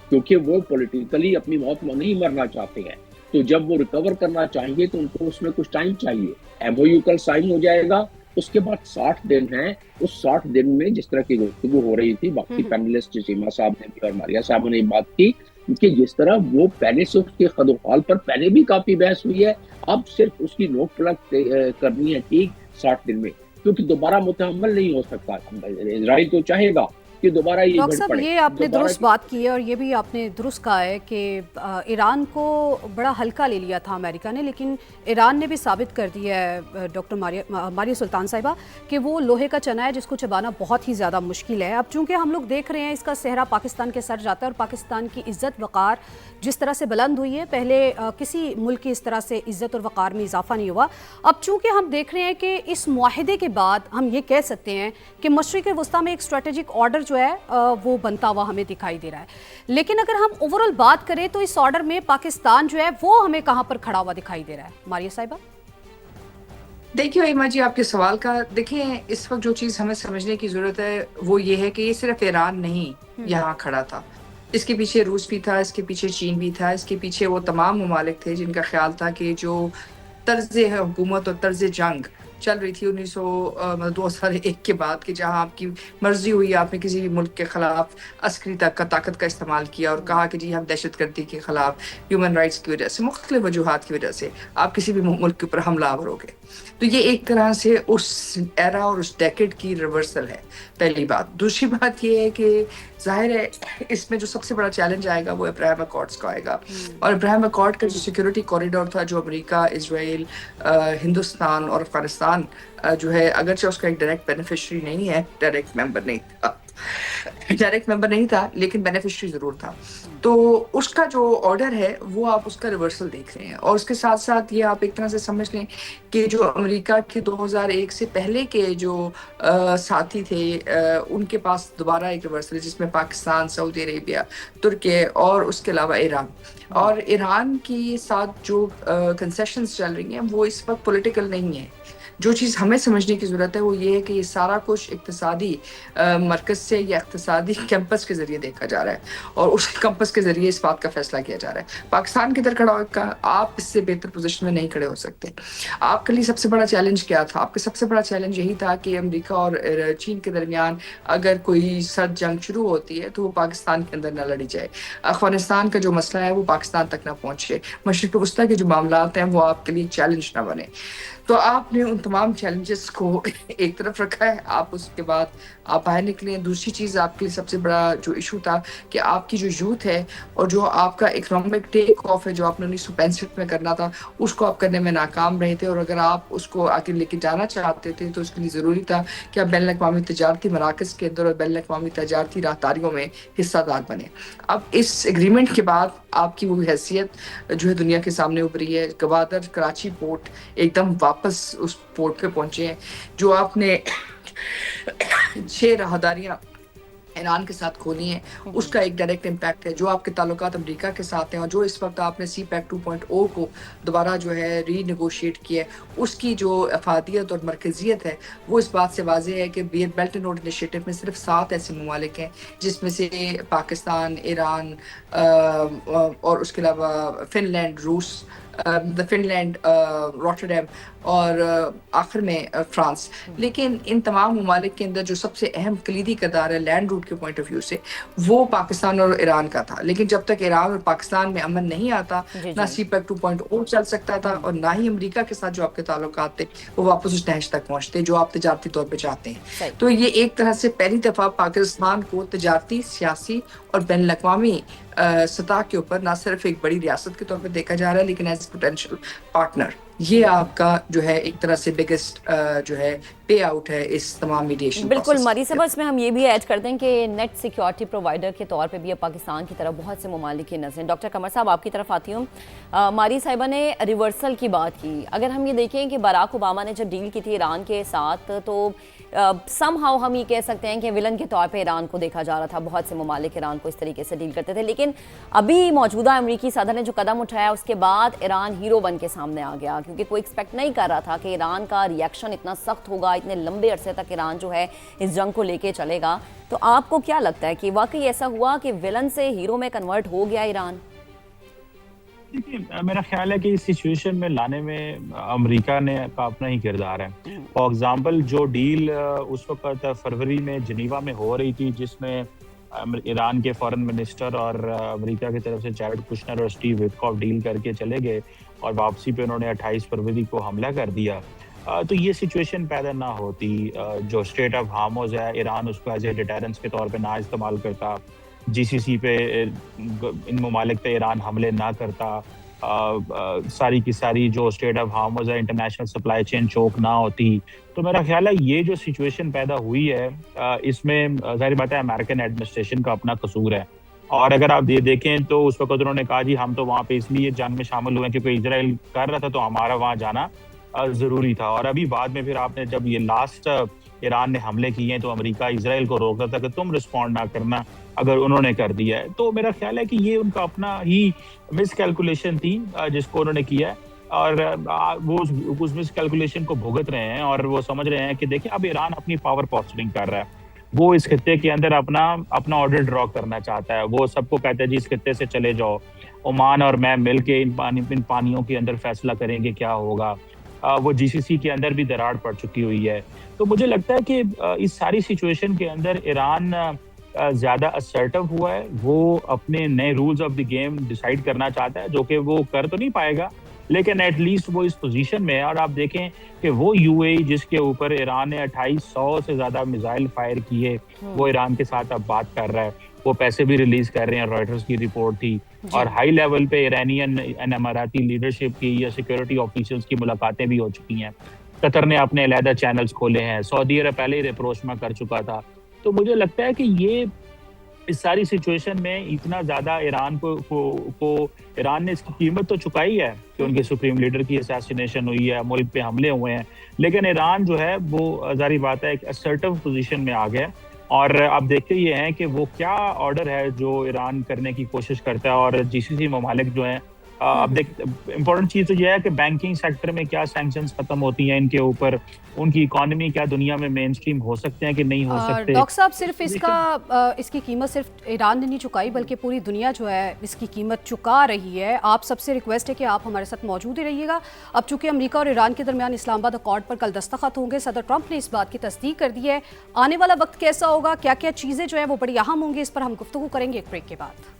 Speaker 3: کیونکہ وہ پولیٹیکلی اپنی موت میں نہیں مرنا چاہتے ہیں، تو جب وہ ریکور کرنا چاہیں گے تو ان کو اس میں کچھ ٹائم چاہیے۔ ایم او یو کل سائن ہو جائے گا، اس کے بعد 60 دن ہیں، اس 60 دن میں جس طرح کی گفتگو ہو رہی تھی، باقی پینلسٹ سیما صاحب نے بھی اور ماریہ صاحب نے بات کی کہ جس طرح وہ پہلے سے اس کے خد و خال پر پہلے بھی کافی بحث ہوئی ہے، اب صرف اس کی نوک پلک کرنی ہے ٹھیک 60 دن میں، کیونکہ دوبارہ متحمل نہیں ہو سکتا، اسرائیل تو چاہے گا کہ دوبارہ یہ
Speaker 2: ڈاکٹر صاحب یہ آپ نے درست بات کی ہے، اور یہ بھی آپ نے درست کہا ہے کہ ایران کو بڑا ہلکا لے لیا تھا امریکہ نے، لیکن ایران نے بھی ثابت کر دیا ہے ڈاکٹر ماریہ سلطان صاحبہ کہ وہ لوہے کا چنا ہے جس کو چبانا بہت ہی زیادہ مشکل ہے۔ اب چونکہ ہم لوگ دیکھ رہے ہیں اس کا صحرا پاکستان کے سر جاتا ہے، اور پاکستان کی عزت وقار جس طرح سے بلند ہوئی ہے، پہلے کسی ملک کی اس طرح سے عزت اور وقار میں اضافہ نہیں ہوا۔ اب چونکہ ہم دیکھ رہے ہیں کہ اس معاہدے کے بعد ہم یہ کہہ سکتے ہیں کہ مشرق وسطیٰ میں ایک اسٹریٹجک آرڈر جو ہے وہ بنتا ہوا ہمیں دکھائی دے رہا ہے، لیکن اگر ہم اوورآل بات کریں تو اس آرڈر میں پاکستان جو ہے وہ ہمیں کہاں پر کھڑا ہوا دکھائی دے رہا ہے؟ ماریہ صاحبہ
Speaker 4: دیکھیے ایما جی، آپ کے سوال کا دیکھیں، اس وقت جو چیز ہمیں سمجھنے کی ضرورت ہے وہ یہ ہے کہ یہ صرف ایران نہیں یہاں کھڑا تھا، اس کے پیچھے روس بھی تھا، اس کے پیچھے چین بھی تھا، اس کے پیچھے وہ تمام ممالک تھے جن کا خیال تھا کہ جو طرز حکومت اور طرز جنگ چل رہی تھی 2001 کے بعد، کہ جہاں آپ کی مرضی ہوئی آپ نے کسی بھی ملک کے خلاف عسکری طاقت کا استعمال کیا اور کہا کہ جی ہم دہشت گردی کے خلاف، ہیومن رائٹس کی وجہ سے، مختلف وجوہات کی وجہ سے آپ کسی بھی ملک کے اوپر حملہ آور ہو گئے، تو یہ ایک طرح سے اس ایرا اور اس ڈیکیڈ کی ریورسل ہے، پہلی بات۔ دوسری بات یہ ہے کہ ظاہر ہے اس میں جو سب سے بڑا چیلنج آئے گا وہ ابراہیم اکارڈز کا آئے گا، اور ابراہیم اکارڈ کا جو سیکورٹی کوریڈور تھا جو امریکہ، اسرائیل، ہندوستان اور افغانستان جو ہے، اگرچہ اس کا ایک ڈائریکٹ بینیفیشری نہیں ہے، ڈائریکٹ ممبر نہیں تھا لیکن بینیفیشری ضرور تھا، تو اس کا جو آرڈر ہے وہ آپ اس کا ریورسل دیکھ رہے ہیں، اور اس کے ساتھ ساتھ یہ آپ ایک طرح سے سمجھ لیں کہ جو امریکہ کے 2001 سے پہلے کے جو ساتھی تھے ان کے پاس دوبارہ ایک ریورسل ہے، جس میں پاکستان، سعودی عربیہ، ترکی اور اس کے علاوہ ایران، اور ایران کی ساتھ جو کنسیشنز چل رہی ہیں وہ اس وقت پولیٹیکل نہیں ہیں، जो चीज़ हमें समझने की ज़रूरत है वो ये है कि ये सारा कुछ इक़्तिसादी मरकज़ से या इक़्तिसादी कैंपस के ज़रिए देखा जा रहा है और उस कैंपस के ज़रिए इस बात का फ़ैसला किया जा रहा है। पाकिस्तान किधर खड़ा होगा, आप इससे बेहतर पोज़ीशन में नहीं खड़े हो सकते। आपके लिए सबसे बड़ा चैलेंज क्या था? आपका सबसे बड़ा चैलेंज यही था कि अमेरिका और चीन के दरमियान अगर कोई सर्द जंग शुरू होती है तो वो पाकिस्तान के अंदर ना लड़ी जाए। अफ़गानिस्तान का जो मसला है वो पाकिस्तान तक ना पहुँचे। मशरिक़ वस्ता के जो मामलात हैं वो आपके लिए चैलेंज ना बने। तो आपने उन तमाम चैलेंजेस को एक तरफ रखा है, आप उसके बाद आप बाहर निकले। दूसरी चीज़ आपके लिए सबसे बड़ा जो इशू था कि आपकी जो यूथ है और जो आपका इकोनॉमिक टेक ऑफ है जो आपने 1965 में करना था, उसको आप करने में नाकाम रहे थे। और अगर आप उसको आगे लेके जाना चाहते थे तो उसके लिए ज़रूरी था कि आप बैनुल अक़वामी तजारती मराकज़ के अंदर और बैनुल अक़वामी तजारती राहदारियों में हिस्सादार बने। अब इस एग्रीमेंट के बाद आपकी वो हैसियत जो है दुनिया के सामने उभरी है। गवादर कराची पोर्ट एकदम वापस उस पोर्ट पे पहुंचे हैं। जो आपने 6 राहदारियां ईरान के साथ खोली हैं, उसका एक डायरेक्ट इम्पैक्ट है। जो आपके ताल्लुकात अमेरिका के साथ हैं और जो इस वक्त आपने CPEC 2.0 को दोबारा जो है रीनेगोशिएट किया है, उसकी जो अफादियत और मरकज़ियत है वो इस बात से वाज़ेह है कि बेल्ट एंड रोड इनिशिएटिव में सिर्फ 7 ऐसे ममालिक हैं जिसमें से पाकिस्तान, ईरान और उसके अलावा फिनलैंड, रूस, फिनलैंड, रॉटरडैम और आखिर में फ्रांस। लेकिन इन तमाम ममालिक के अंदर जो सबसे अहम कलीदी किरदार है लैंड रूट के पॉइंट ऑफ व्यू से वो पाकिस्तान और ईरान का था। लेकिन जब तक ईरान और पाकिस्तान में अमन नहीं आता ना CPEC 2.0 चल सकता था और ना ही अमेरिका के साथ जो आपके ताल्लुकात थे वो वापस उस नहज तक पहुंचते जो आप तजारती तौर पर चाहते हैं। तो ये एक तरह से पहली दफ़ा पाकिस्तान को तजारती, सियासी और बैनुल अक़वामी सतह के ऊपर ना सिर्फ एक बड़ी रियासत के तौर पर देखा जा रहा है लेकिन एज पोटेंशियल पार्टनर। ये आपका जो है एक तरह से बिगेस्ट जो है पे आउट है इस तमाम मीडिएशन।
Speaker 1: बिल्कुल मारी साहब, इसमें हम ये भी ऐड कर दें कि नेट सिक्योरिटी प्रोवाइडर के तौर पे भी अब पाकिस्तान की तरफ बहुत से ममालिक की नज़रें। डॉक्टर कमर साहब आपकी तरफ आती हूँ। मारी साहिबा ने रिवर्सल की बात की। अगर हम ये देखें कि बराक ओबामा ने जब डील की थी ईरान के साथ तो समहाउ हम ये कह सकते हैं कि विलन के तौर पे ईरान को देखा जा रहा था। बहुत से ममालिक ईरान को इस तरीके से डील करते थे। लेकिन अभी मौजूदा अमरीकी सदर ने जो कदम उठाया उसके बाद ईरान हीरो बन के सामने आ गया, क्योंकि कोई एक्सपेक्ट नहीं कर रहा था कि ईरान का रिएक्शन इतना सख्त होगा, इतने लंबे अरसे तक ईरान जो है इस जंग को लेके चलेगा। तो आपको क्या लगता है कि वाकई ऐसा हुआ कि विलन से हीरो में कन्वर्ट हो गया ईरान?
Speaker 5: देखिए, मेरा ख्याल है कि इस सिचुएशन में लाने में अमेरिका ने का अपना ही किरदार है। फॉर एग्जांपल जो डील उस वक्त फरवरी में जिनीवा में हो रही थी जिसमें ईरान के फॉरेन मिनिस्टर और अमेरिका की तरफ से जैरेड कुशनर और स्टीव विटकॉफ डील करके चले गए और वापसी पे उन्होंने 28 फरवरी को हमला कर दिया, तो ये सिचुएशन पैदा ना होती। जो स्टेट ऑफ हार्मोज है ईरान उसको एज ए डिटेरेंस के तौर पे ना इस्तेमाल करता, GCC पे इन ममालिक पे ईरान हमले ना करता, सारी की सारी जो स्टेट ऑफ हार्मोज है इंटरनेशनल सप्लाई चेन चोक ना होती। तो मेरा ख्याल है ये जो सिचुएशन पैदा हुई है इसमें ज़ाहिर बात है अमेरिकन एडमिनिस्ट्रेशन का अपना कसूर है। और अगर आप ये देखें तो उस वक्त उन्होंने कहा जी हम तो वहाँ पे इसलिए जंग में शामिल हुए क्योंकि इजराइल कर रहा था तो हमारा वहाँ जाना ज़रूरी था। और अभी बाद में फिर आपने जब ये लास्ट ईरान ने हमले किए हैं तो अमेरिका इजराइल को रोक रहा था कि तुम रिस्पॉन्ड ना करना, अगर उन्होंने कर दिया है। तो मेरा ख्याल है कि ये उनका अपना ही मिसकैलकुलेशन थी जिसको उन्होंने किया है और वो उस मिसकैलकुलेशन को भुगत रहे हैं और वो समझ रहे हैं कि देखिए अब ईरान अपनी पावर पोस्टरिंग कर रहा है, वो इस खित्ते के अंदर अपना ऑर्डर ड्रॉ करना चाहता है। वो सबको कहता है जी इस खित्ते से चले जाओ, ओमान और मैं मिल के इन पानियों के अंदर फैसला करेंगे क्या होगा। वो GCC के अंदर भी दरार पड़ चुकी हुई है। तो मुझे लगता है कि इस सारी सिचुएशन के अंदर ईरान ज़्यादा असर्टिव हुआ है। वो अपने नए rules of the game decide करना चाहता है जो कि वो कर तो नहीं पाएगा लेकिन एटलीस्ट वो इस पोजीशन में है। और आप देखें कि वो UAE जिसके ऊपर ईरान ने 2800 से ज़्यादा मिसाइल फायर किए वो ईरान के साथ अब बात कर रहा है, वो पैसे भी रिलीज कर रहे हैं। रॉयटर्स की रिपोर्ट थी और हाई लेवल पे ईरानियन एंड अमाराती लीडरशिप की या सिक्योरिटी ऑफिशियल्स की मुलाकातें भी हो चुकी हैं। कतर ने अपने अलहदा चैनल्स खोले हैं, सऊदी अरब पहले ही अप्रोच कर चुका था। तो मुझे लगता है कि ये इस सारी सिचुएशन में इतना ज़्यादा ईरान को ईरान ने इसकी कीमत तो चुकाई है कि उनके सुप्रीम लीडर की असैसिनेशन हुई है, मुल्क पे हमले हुए हैं, लेकिन ईरान जो है वो जारी बात है एक असर्टिव पोजीशन में आ गया। और आप देखते ये हैं कि वो क्या ऑर्डर है जो ईरान करने की कोशिश करता है और GCC ममालिक जो हैं अब देख इम्पोर्टेंट चीज तो ये है कि बैंकिंग सेक्टर में क्या सैंक्शंस खत्म होती हैं इनके ऊपर, उनकी इकोनॉमी क्या दुनिया में मेन स्ट्रीम हो सकते हैं कि नहीं हो सकते।
Speaker 2: डॉक्टर साहब, सिर्फ इसकी कीमत सिर्फ ईरान ने नहीं चुकाई बल्कि पूरी दुनिया जो है इसकी कीमत चुका रही है। आप सबसे रिक्वेस्ट है कि आप हमारे साथ मौजूद ही रहिएगा। अब चूंकि अमेरिका और ईरान के दरमियान इस्लामाबाद अकॉर्ड पर कल दस्तखत होंगे, सदर ट्रंप ने इस बात की तस्दीक कर दी है। आने वाला वक्त कैसा होगा, क्या क्या चीज़ें जो है वो बड़ी अहम होंगी, इस पर हम गुफ्तगू करेंगे एक ब्रेक के बाद।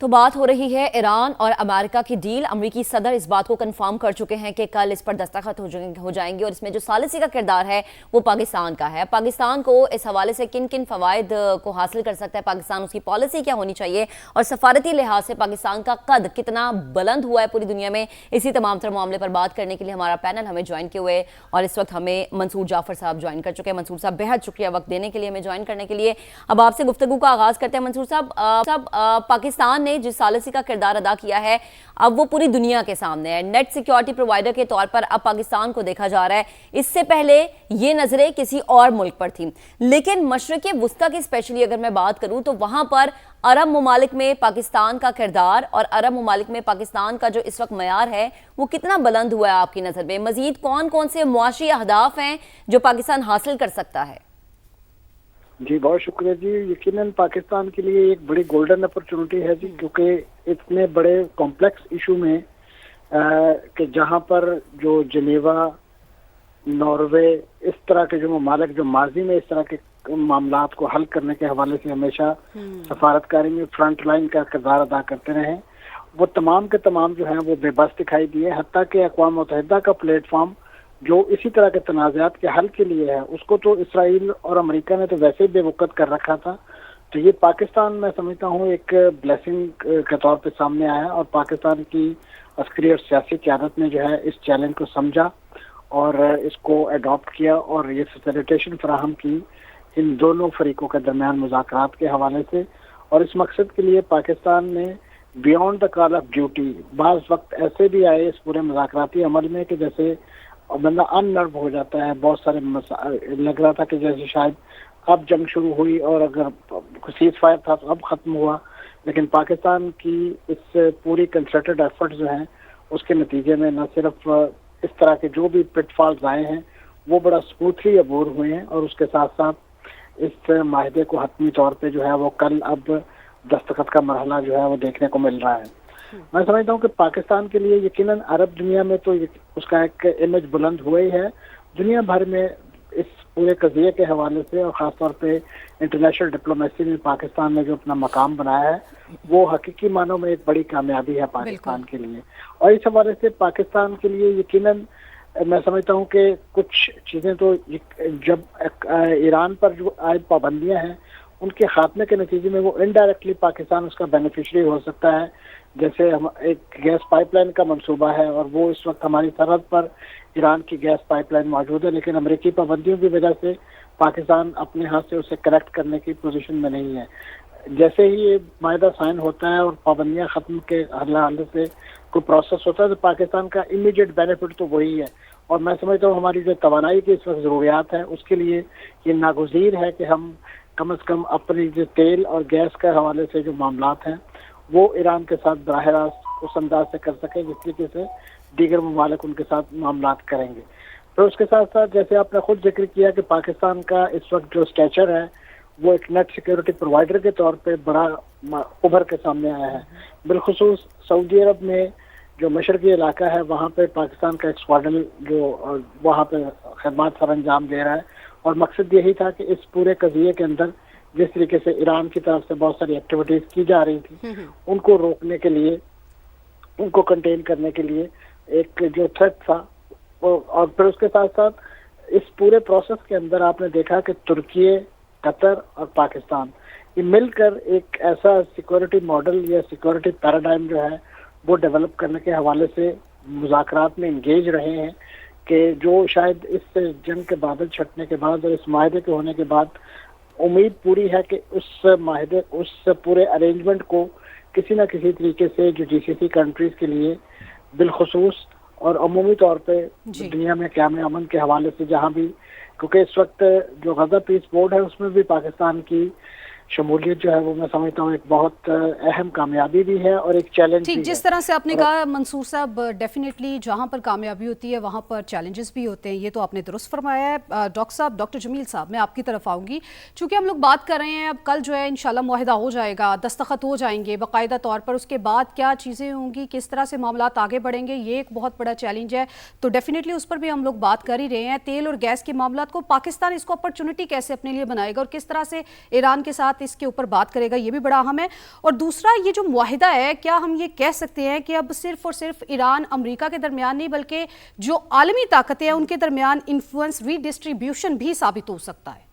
Speaker 1: तो बात हो रही है ईरान और अमेरिका की डील। अमेरिकी सदर इस बात को कंफर्म कर चुके हैं कि कल इस पर दस्तखत हो जाएंगे और इसमें जो सालिसी का किरदार है वो पाकिस्तान का है। पाकिस्तान को इस हवाले से किन किन फवायद को हासिल कर सकता है पाकिस्तान, उसकी पॉलिसी क्या होनी चाहिए और सफारती लिहाज से पाकिस्तान का कद कितना बुलंद हुआ है पूरी दुनिया में, इसी तमाम तर मामले पर बात करने के लिए हमारा पैनल हमें ज्वाइन किए हुए और इस वक्त हमें मंसूर जाफर साहब ज्वाइन कर चुके हैं। मंसूर साहब, बेहद शुक्रिया वक्त देने के लिए, हमें ज्वाइन करने के लिए। अब आपसे गुफ्तगू का आगाज करते हैं। मंसूर साहब, पाकिस्तान ने जिस सालिसी का किरदार अदा किया है अब वो पूरी दुनिया के सामने है। नेट सिक्योरिटी प्रोवाइडर के तौर पर अब पाकिस्तान को देखा जा रहा है। इससे पहले ये नजरें किसी और मुल्क पर थी, लेकिन मशरिक़ वुस्ता की स्पेशली अगर मैं बात करूं तो वहां पर अरब ममालिक में पाकिस्तान का किरदार और अरब ममालिक में पाकिस्तान का जो इस वक्त मयार है वो कितना बुलंद हुआ है आपकी नजर में? मजीद कौन कौन से मुआशी अहदाफ हैं जो पाकिस्तान हासिल कर सकता है?
Speaker 6: जी बहुत शुक्रिया जी। यकीनन पाकिस्तान के लिए एक बड़ी गोल्डन अपॉर्चुनिटी है जी, क्योंकि इतने बड़े कॉम्प्लेक्स इशू में कि जहां पर जो जनेवा, नॉर्वे, इस तरह के जो ममालिक जो माजी में इस तरह के मामलात को हल करने के हवाले से हमेशा सफारतकारी में फ्रंट लाइन का किरदार अदा करते रहे, वो तमाम के तमाम जो हैं वो बेबस दिखाई दिए। हत्ता कि अक़वाम मुत्तहिदा का प्लेटफॉर्म जो इसी तरह के तनाज़ात के हल के लिए है उसको तो इसराइल और अमेरिका ने तो वैसे ही बेवकूफ़ कर रखा था। तो ये पाकिस्तान मैं समझता हूँ एक ब्लेसिंग के तौर पे सामने आया और पाकिस्तान की अस्करी और सियासी क़यादत ने जो है इस चैलेंज को समझा और इसको अडॉप्ट किया और ये फैसिलिटेशन फराहम की इन दोनों फरीकों के दरमियान मुज़ाकरात के हवाले से। और इस मकसद के लिए पाकिस्तान ने beyond the call of duty, बाज़ वक्त ऐसे भी आए इस पूरे मुज़ाकराती अमल में कि जैसे बंदा अननर्व हो जाता है। बहुत सारे लग रहा था कि जैसे शायद अब जंग शुरू हुई और अगर सीज फायर था तो अब ख़त्म हुआ, लेकिन पाकिस्तान की इस पूरी कंसर्टेड एफर्ट जो हैं उसके नतीजे में न सिर्फ इस तरह के जो भी पिटफॉल्स आए हैं वो बड़ा स्मूथली अबूर हुए हैं और उसके साथ साथ इस माहिदे को हतमी तौर पे जो है वो कल अब दस्तखत का मरहला जो है वो देखने को मिल रहा है। मैं समझता हूँ कि पाकिस्तान के लिए यकीनन अरब दुनिया में तो उसका एक इमेज बुलंद हुआ ही है। दुनिया भर में इस पूरे कज़िये के हवाले से और ख़ासतौर पे इंटरनेशनल डिप्लोमेसी में पाकिस्तान ने जो अपना मकाम बनाया है वो हकीकी मानों में एक बड़ी कामयाबी है पाकिस्तान के लिए। और इस हवाले से पाकिस्तान के लिए यकीनन मैं समझता हूँ कि कुछ चीज़ें तो जब ईरान पर जो आयद पाबंदियाँ हैं उनके खात्मे के नतीजे में वो इनडायरेक्टली पाकिस्तान उसका बेनिफिशरी हो सकता है। जैसे हम एक गैस पाइपलाइन का मंसूबा है और वो इस वक्त हमारी सरहद पर ईरान की गैस पाइपलाइन मौजूद है, लेकिन अमेरिकी पाबंदियों की वजह से पाकिस्तान अपने हाथ से उसे करेक्ट करने की पोजीशन में नहीं है। जैसे ही ये मायदा साइन होता है और पाबंदियां ख़त्म के हवाले से कोई प्रोसेस होता है तो पाकिस्तान का इमीडिएट बेनिफिट तो वही है। और मैं समझता हूँ हमारी जो तवानाई की इस वक्त ज़रूरियात है उसके लिए ये नागुज़ीर है कि हम कम से कम अपनी जो तेल और गैस के हवाले से जो मामलात हैं वो ईरान के साथ बराह रास्त उस अंदाज से कर सकें जिस तरीके से दीगर ममालिक उनके साथ मामलात करेंगे। तो उसके साथ साथ जैसे आपने खुद जिक्र किया कि पाकिस्तान का इस वक्त जो स्टेचर है वो एक नेट सिक्योरिटी प्रोवाइडर के तौर पे बड़ा उभर के सामने आया है। बिलखुसूस सऊदी अरब में जो मशरकी इलाका है वहाँ पे पाकिस्तान का एक स्क्वाड्रन जो वहाँ पे खदमात सर अंजाम दे रहा है और मकसद यही था कि इस पूरे कज़िये के अंदर जिस तरीके से ईरान की तरफ से बहुत सारी एक्टिविटीज की जा रही थी उनको रोकने के लिए, उनको कंटेन करने के लिए एक जो थ्रेट था और फिर उसके साथ साथ इस पूरे प्रोसेस के अंदर आपने देखा कि तुर्की, कतर और पाकिस्तान ये मिलकर एक ऐसा सिक्योरिटी मॉडल या सिक्योरिटी पैराडाइम जो है वो डेवलप करने के हवाले से मुज़ाकरात में इंगेज रहे हैं कि जो शायद इस जंग के बादल छटने के बाद और इस माहदे के होने के बाद उम्मीद पूरी है कि उस पूरे अरेंजमेंट को किसी न किसी तरीके से जो जीसीसी कंट्रीज के लिए बिलखुसूस और अमूमी तौर पे दुनिया में क़याम अमन के हवाले से जहाँ भी क्योंकि इस वक्त जो गजा पीस बोर्ड है उसमें भी पाकिस्तान की शमूलियत जो है वो मैं समझता हूँ एक बहुत अहम कामयाबी भी है और एक चैलेंज भी
Speaker 2: ठीक,
Speaker 6: है।
Speaker 2: जिस तरह से आपने कहा मंसूर साहब, डेफिनेटली जहाँ पर कामयाबी होती है वहाँ पर चैलेंजेस भी होते हैं, ये तो आपने दुरुस्त फरमाया है। डॉक्टर साहब, डॉक्टर जमील साहब, मैं आपकी तरफ आऊँगी। चूँकि हम लोग बात कर रहे हैं, अब कल जो है इंशाल्लाह मुआहिदा हो जाएगा, दस्तखत हो जाएंगे बाकायदा तौर पर, उसके बाद क्या चीज़ें होंगी, किस तरह से मामलात आगे बढ़ेंगे, ये एक बहुत बड़ा चैलेंज है। तो डेफिनेटली उस पर भी हम लोग बात कर ही रहे हैं। तेल और गैस के मामलात को पाकिस्तान इसको अपॉर्चुनिटी कैसे अपने लिए बनाएगा और किस तरह से ईरान के साथ इसके ऊपर बात करेगा, ये भी बड़ा अहम है। और दूसरा, ये जो मुआहिदा है, क्या हम ये कह सकते हैं कि अब सिर्फ और सिर्फ ईरान अमेरिका के दरमियान नहीं, बल्कि जो आलमी ताकतें हैं उनके दरमियान इन्फ्लुएंस रीडिस्ट्रीब्यूशन भी साबित हो सकता है?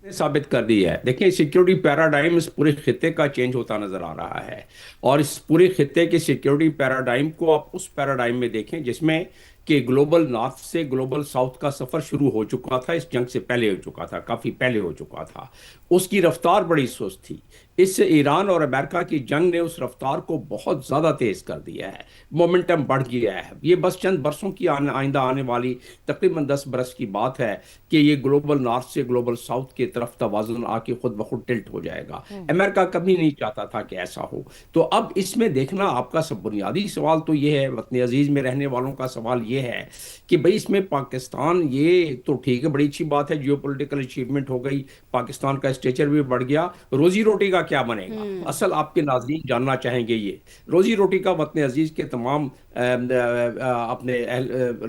Speaker 7: साबित कर दी है। देखिए, सिक्योरिटी पैराडाइम इस पूरे खित्ते का चेंज होता नजर आ रहा है, और इस पूरे खित्ते के सिक्योरिटी पैराडाइम को आप उस पैराडाइम में देखें जिसमें कि ग्लोबल नॉर्थ से ग्लोबल साउथ का सफर शुरू हो चुका था, इस जंग से पहले हो चुका था, काफी पहले हो चुका था। उसकी रफ्तार बड़ी सुस्त थी। इस ईरान और अमेरिका की जंग ने उस रफ्तार को बहुत ज्यादा तेज कर दिया है, मोमेंटम बढ़ गया है। ये बस चंद बरसों की आइंदा आने वाली तकरीबन 10 बरस की बात है कि ये ग्लोबल नॉर्थ से ग्लोबल साउथ की तरफ तवाज़ुन आके खुद ब खुद टिल्ट हो जाएगा। अमेरिका कभी नहीं चाहता था कि ऐसा हो। तो अब इसमें देखना आपका सब बुनियादी सवाल तो ये है, वतन अजीज में रहने वालों का सवाल ये है कि भाई इसमें पाकिस्तान, ये तो ठीक है, बड़ी अच्छी बात है, जियोपॉलिटिकल अचीवमेंट हो गई, पाकिस्तान का स्टेचर भी बढ़ गया, रोजी रोटी का क्या बनेगा? असल आपके नाज़रीन जानना चाहेंगे ये रोजी रोटी का। वतन अजीज के तमाम अपने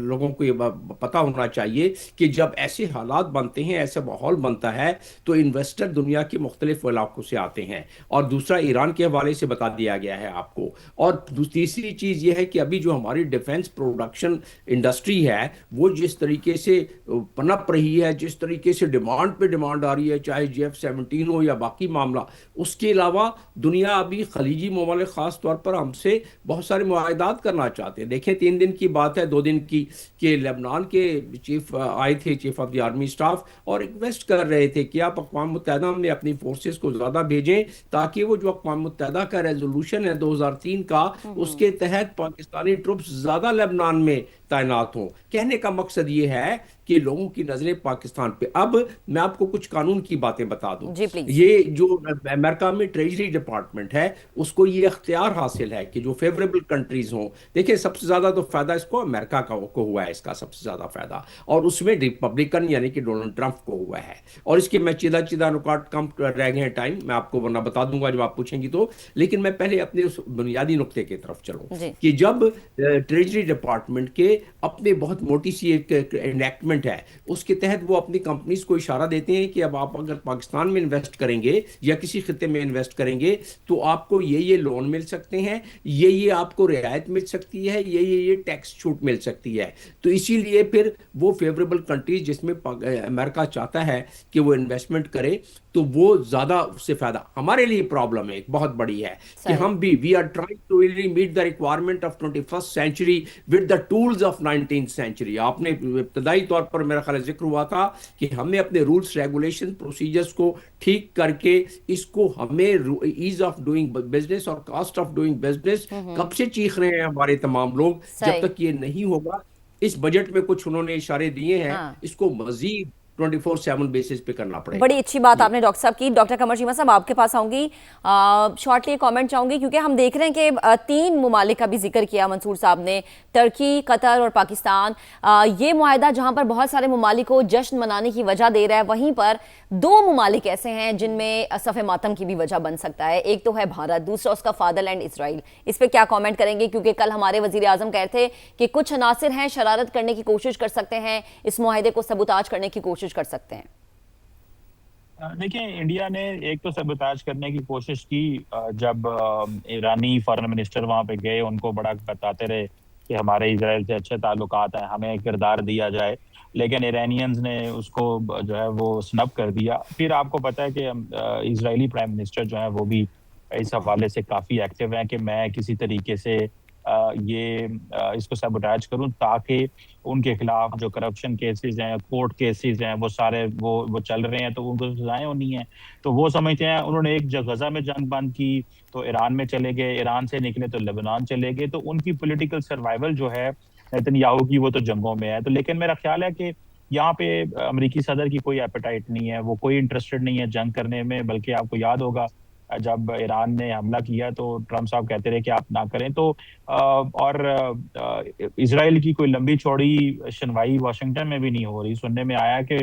Speaker 7: लोगों को ये पता होना चाहिए कि जब ऐसे हालात बनते हैं, ऐसा माहौल बनता है, तो इन्वेस्टर दुनिया के मुख्तलिफ इलाकों से आते हैं। और दूसरा, ईरान के हवाले से बता दिया गया है आपको। और तीसरी चीज़ ये है कि अभी जो हमारी डिफेंस प्रोडक्शन इंडस्ट्री है वो जिस तरीके से पनप रही है, जिस तरीके से डिमांड पे डिमांड आ रही है, चाहे JF-17 हो या बाकी मामला, उसके अलावा दुनिया अभी खलीजी ममालिक खास तौर पर हमसे बहुत सारे मुआहिदात करना चाहते हैं। देखें, 3 दिन की बात है, 2 दिन की, कि लेबनान के चीफ आए थे, chief of the army staff, और रिक्वेस्ट कर रहे थे कि आप अक़वाम मुत्तहिदा में अपनी फोर्सेस को ज़्यादा भेजें ताकि वो जो अक़वाम मुत्तहिदा का रेजोल्यूशन है 2003 का, उसके तहत पाकिस्तानी ट्रुप्स ज़्यादा लेबनान में तैनात हों। कहने का मकसद ये है कि लोगों की नजरें पाकिस्तान पे। अब मैं आपको कुछ कानून की बातें बता दूं। ये जो अमेरिका में ट्रेजरी डिपार्टमेंट है उसको ये अख्तियार हासिल है कि जो फेवरेबल कंट्रीज हों, देखिए सबसे ज्यादा तो फायदा इसको अमेरिका को हुआ है, इसका सबसे ज्यादा फायदा, और उसमें रिपब्लिकन यानी कि डोनाल्ड ट्रंप को हुआ है। और इसके मैं चीदा नुकात कम रह गए हैं, टाइम मैं आपको वरना बता दूंगा जब आप पूछेंगी तो, लेकिन मैं पहले अपने उस बुनियादी नुक्ते की तरफ चलूं कि जब ट्रेजरी डिपार्टमेंट के अपने बहुत मोटी सी एक एनैक्टमेंट है, उसके तहत वो अपनी कंपनीज को इशारा देते हैं कि अब आप अगर पाकिस्तान में इन्वेस्ट करेंगे या किसी खित्ते में इन्वेस्ट करेंगे तो आपको ये लोन मिल सकते हैं, ये आपको रियायत मिल सकती है, ये टैक्स छूट मिल सकती है। तो इसीलिए फिर वो फेवरेबल कंट्रीज जिसमें अमेरिका चाहता है कि वो इन्वेस्टमेंट करे तो वो ज्यादा उससे फायदा। हमारे लिए प्रॉब्लम एक बहुत बड़ी है कि हम भी we are trying to really meet the requirement of 21st century with the tools of 19th century. आपने इब्तदाई तौर पर मेरा ख्याल जिक्र हुआ था कि हमने अपने रूल्स, रेगुलेशन, प्रोसीजर्स को ठीक करके इसको हमें ईज ऑफ डूइंग बिजनेस और कॉस्ट ऑफ डूइंग बिजनेस कब से चीख रहे हैं हमारे तमाम लोग। जब तक ये नहीं होगा, इस बजट में कुछ उन्होंने इशारे दिए हैं, इसको मजीद 24/7 बेसिस पे करना पड़ेगा।
Speaker 1: बड़ी अच्छी बात आपने डॉक्टर साहब की। डॉक्टर कमर चीमा साहब, आपके पास आऊंगी, शॉर्टली कमेंट चाहूंगी क्योंकि हम देख रहे हैं कि 3 मुमालिक का भी जिक्र किया मंसूर साहब ने, तुर्की, कतर और पाकिस्तान। ये मुआहिदा जहां पर बहुत सारे मुमालिक को जश्न मनाने की वजह दे रहा है, वहीं पर 2 मुमालिक ऐसे हैं जिनमें सफ़े मातम की भी वजह बन सकता है। एक तो है भारत, दूसरा उसका फादरलैंड इसराइल। इस पर क्या कॉमेंट करेंगे? क्योंकि कल हमारे वजीर आजम कह रहे थे कि कुछ अनासिर हैं शरारत करने की कोशिश कर सकते हैं, इस मुआहिदे को सबूताज करने की कोशिश कर सकते हैं।
Speaker 5: देखिए, इंडिया ने एक तो सबूताज करने की कोशिश की, जब ईरानी फॉरेन मिनिस्टर वहां पे गए, उनको बड़ा बताते रहे कि हमारे इजराइल से अच्छे ताल्लुकात हैं, हमें किरदार दिया जाए, लेकिन ईरानियंस ने उसको जो है वो स्नब कर दिया। फिर आपको पता है कि इजरायली प्राइम मिनिस्टर जो है वो भी इस हवाले से काफ़ी एक्टिव हैं कि मैं किसी तरीके से इसको सबूताज करूं ताकि उनके खिलाफ जो करप्शन केसेस हैं, कोर्ट केसेस हैं, वो सारे वो चल रहे हैं, तो उनको सजाएं होनी है। तो वो समझते हैं, उन्होंने एक गजा में जंग बंद की तो ईरान में चले गए, ईरान से निकले तो लेबनान चले गए, तो उनकी पॉलिटिकल सर्वाइवल जो है नेतन्याहू की वो तो जंगों में है। तो लेकिन मेरा ख्याल है कि यहाँ पे अमेरिकी सदर की कोई एपेटाइट नहीं है, वो कोई इंटरेस्टेड नहीं है जंग करने में। बल्कि आपको याद होगा जब ईरान ने हमला किया तो ट्रम्प साहब कहते रहे कि आप ना करें। तो इजराइल की कोई लंबी चौड़ी सुनवाई वाशिंगटन में भी नहीं हो रही। सुनने में आया कि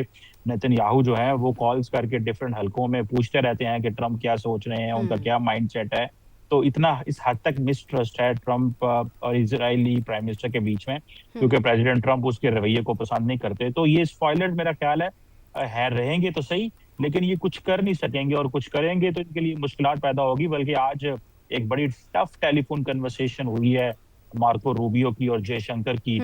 Speaker 5: नेतन्याहू जो है वो कॉल्स करके डिफरेंट हलकों में पूछते रहते हैं कि ट्रम्प क्या सोच रहे हैं, उनका क्या माइंडसेट है। तो इतना इस हद तक मिसट्रस्ट है ट्रम्प और इजरायली प्राइम मिनिस्टर के बीच में, क्योंकि प्रेसिडेंट ट्रम्प उसके रवैये को पसंद नहीं करते। तो ये स्पॉयलर्ड मेरा ख्याल है रहेंगे तो सही, लेकिन ये कुछ कर नहीं सकेंगे, और कुछ करेंगे तो इनके लिए मुश्किलात पैदा होगी। बल्कि आज एक बड़ी टफ टेलीफोन कन्वर्सेशन हुई है मार्को रूबियो की और जयशंकर की,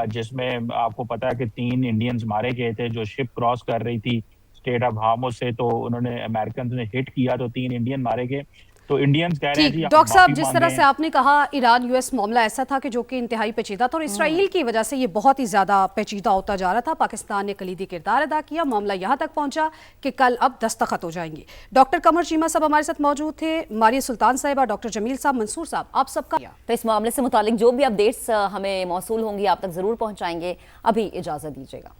Speaker 5: जिसमें आपको पता है कि 3 इंडियंस मारे गए थे जो शिप क्रॉस कर रही थी स्टेट ऑफ हार्मस से। तो उन्होंने अमेरिकन ने हिट किया तो 3 इंडियन मारे गए। तो इंडियंस कह रहे हैं जी
Speaker 2: डॉक्टर साहब, जिस
Speaker 5: माफी
Speaker 2: तरह से
Speaker 5: मांगे।
Speaker 2: आपने कहा ईरान यूएस मामला ऐसा था कि जो कि इंतहाई पेचीदा था और इसराइल की वजह से ये बहुत ही ज्यादा पेचीदा होता जा रहा था। पाकिस्तान ने कलीदी किरदार अदा किया, मामला यहाँ तक पहुंचा कि कल अब दस्तखत हो जाएंगे। डॉक्टर कमर चीमा साहब हमारे साथ मौजूद थे, मारिया सुल्तान साहिबा, डॉक्टर जमील साहब, मंसूर साहब, आप सबका।
Speaker 1: तो इस मामले से मुतालिक जो भी अपडेट्स हमें मौसूल होंगी आप तक जरूर पहुंचाएंगे। अभी इजाजत दीजिएगा।